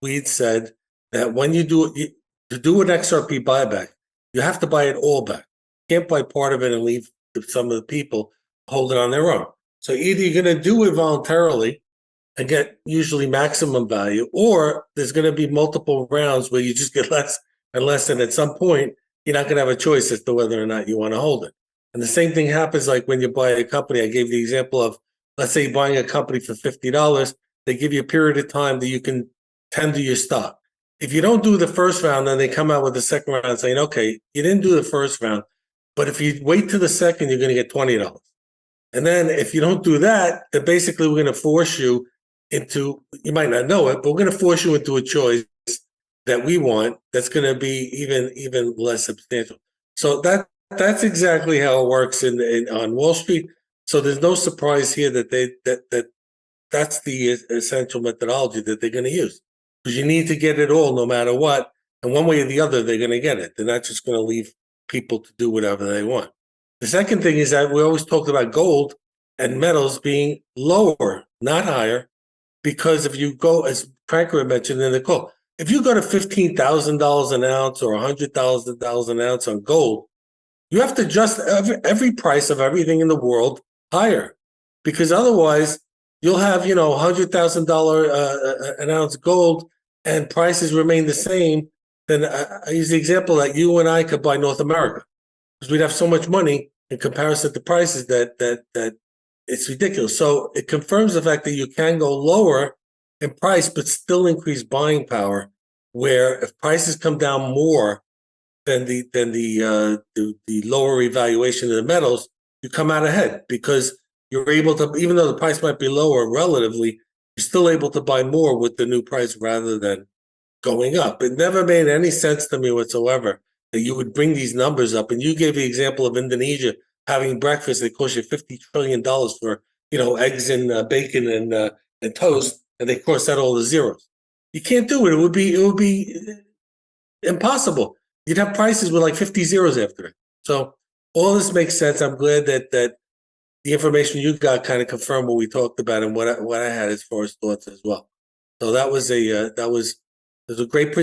we'd said that when you do it, to do an XRP buyback, you have to buy it all back. You can't buy part of it and leave some of the people hold it on their own. So either you're going to do it voluntarily and get usually maximum value, or there's going to be multiple rounds where you just get less and less, and at some point, you're not going to have a choice as to whether or not you want to hold it. And the same thing happens like when you buy a company. I gave the example of, let's say you're buying a company for $50. They give you a period of time that you can tender your stock. If you don't do the first round, then they come out with the second round saying, okay, you didn't do the first round, but if you wait to the second, you're going to get $20. And then if you don't do that, then basically we're going to force you into, you might not know it, but we're going to force you into a choice that we want that's going to be even less substantial. So that's exactly how it works on Wall Street. So there's no surprise here that that's the essential methodology that they're going to use, because you need to get it all no matter what, and one way or the other they're going to get it. They're not just going to leave people to do whatever they want. The second thing is that we always talked about gold and metals being lower, not higher, because if you go, as Franker mentioned in the call, if you go to $15,000 an ounce or $100,000 an ounce on gold, you have to adjust every price of everything in the world higher, because otherwise you'll have, $100,000 an ounce gold and prices remain the same. Then I use the example that you and I could buy North America, because we'd have so much money in comparison to prices that it's ridiculous. So it confirms the fact that you can go lower in price but still increase buying power, where if prices come down more than the lower evaluation of the metals, you come out ahead, because you're able to, even though the price might be lower relatively, you're still able to buy more with the new price rather than going up. It never made any sense to me whatsoever that you would bring these numbers up. And you gave the example of Indonesia having breakfast that cost you $50 trillion for, eggs and bacon and toast, and they cross out all the zeros. You can't do it. It would be impossible. You'd have prices with like 50 zeros after it. So all this makes sense. I'm glad that the information you got kind of confirmed what we talked about and what I had as far as thoughts as well. So that was a great presentation.